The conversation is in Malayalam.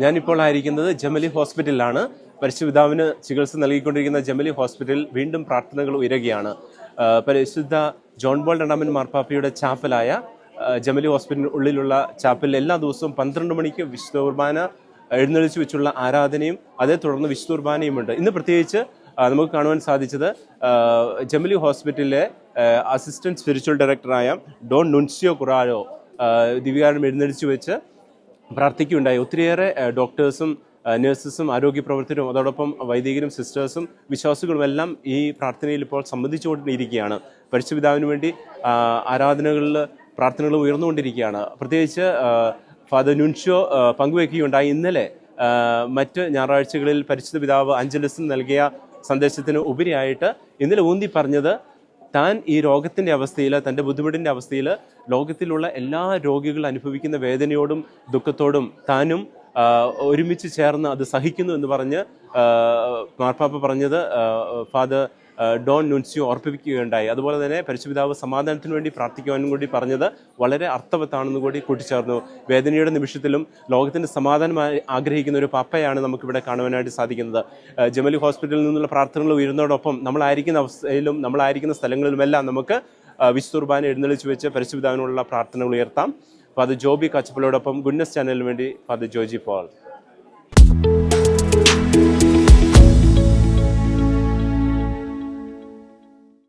ഞാനിപ്പോൾ ആയിരിക്കുന്നത് ജമലി ഹോസ്പിറ്റലിലാണ്. പരിശുദ്ധാവിന് ചികിത്സ നൽകിക്കൊണ്ടിരിക്കുന്ന ജമലി ഹോസ്പിറ്റലിൽ വീണ്ടും പ്രാർത്ഥനകൾ ഉയരുകയാണ്. പരിശുദ്ധ ജോൺ പോൾ രണ്ടാമൻ മാർപ്പാപ്പയുടെ ചാപ്പലായ ജമലി ഹോസ്പിറ്റലിന് ഉള്ളിലുള്ള ചാപ്പലിൽ എല്ലാ ദിവസവും 12 മണിക്ക് വിശുദ്ധ കുർബാന എഴുന്നള്ളിച്ചു വെച്ചുള്ള ആരാധനയും അതേ തുടർന്ന് വിശുദ്ധ കുർബാനയുമുണ്ട്. ഇന്ന് പ്രത്യേകിച്ച് നമുക്ക് കാണുവാൻ സാധിച്ചത് ജമലി ഹോസ്പിറ്റലിലെ അസിസ്റ്റന്റ് സ്പിരിച്വൽ ഡയറക്ടറായ ഡോൺ നുൻസിയോ കുറാരോ ദിവ്യകാരണം എഴുന്നള്ളിച്ചു വെച്ച് പ്രാർത്ഥിക്കുകയുണ്ടായി. ഒത്തിരിയേറെ ഡോക്ടേഴ്സും നഴ്സസും ആരോഗ്യ പ്രവർത്തകരും അതോടൊപ്പം വൈദികരും സിസ്റ്റേഴ്സും വിശ്വാസികളും എല്ലാം ഈ പ്രാർത്ഥനയിൽ ഇപ്പോൾ സംബന്ധിച്ചുകൊണ്ടിരിക്കുകയാണ്. പരിശുദ്ധപിതാവിന് വേണ്ടി ആരാധനകളിൽ പ്രാർത്ഥനകൾ ഉയർന്നുകൊണ്ടിരിക്കുകയാണ്. പ്രത്യേകിച്ച് ഫാദർ നുൻഷ്യോ പങ്കുവയ്ക്കുകയുണ്ടായി. ഇന്നലെ മറ്റ് ഞായറാഴ്ചകളിൽ പരിശുദ്ധ പിതാവ് അഞ്ചലസിന് നൽകിയ സന്ദേശത്തിന് ഉപരിയായിട്ട് ഇന്നലെ ഊന്നി പറഞ്ഞത് താൻ ഈ രോഗത്തിൻ്റെ അവസ്ഥയിൽ, തൻ്റെ ബുദ്ധിമുട്ടിൻ്റെ അവസ്ഥയിൽ ലോകത്തിലുള്ള എല്ലാ രോഗികൾ അനുഭവിക്കുന്ന വേദനയോടും ദുഃഖത്തോടും താനും ഒരുമിച്ച് ചേർന്ന് അത് സഹിക്കുന്നു എന്ന് പറഞ്ഞ് മാർപ്പാപ്പ പറഞ്ഞത് ഫാദർ ഡോൺ നുൻസിയോ ഓർപ്പിക്കുകയുണ്ടായി. അതുപോലെ തന്നെ പരിശുദ്ധപിതാവ് സമാധാനത്തിന് വേണ്ടി പ്രാർത്ഥിക്കുവാനും കൂടി പറഞ്ഞത് വളരെ അർത്ഥവത്താണെന്ന് കൂടി കൂട്ടിച്ചേർന്നു. വേദനയുടെ നിമിഷത്തിലും ലോകത്തിൻ്റെ സമാധാനം ആഗ്രഹിക്കുന്ന ഒരു പാപ്പയാണ് നമുക്കിവിടെ കാണുവാനായിട്ട് സാധിക്കുന്നത്. ജമലി ഹോസ്പിറ്റലിൽ നിന്നുള്ള പ്രാർത്ഥനകൾ ഉയരുന്നതോടൊപ്പം നമ്മളായിരിക്കുന്ന അവസ്ഥയിലും നമ്മളായിരിക്കുന്ന സ്ഥലങ്ങളിലുമെല്ലാം നമുക്ക് വിശുദ്ധ കുർബാന എഴുന്നള്ളിച്ചു വെച്ച് പരിശുദ്ധപിതാവിനുള്ള പ്രാർത്ഥനകൾ ഉയർത്താം. ഫാദർ ജോബി കച്ചപ്പലോടൊപ്പം ഗുഡ്നസ് ചാനലിന് വേണ്ടി ഫാദർ ജോജി പോൾ.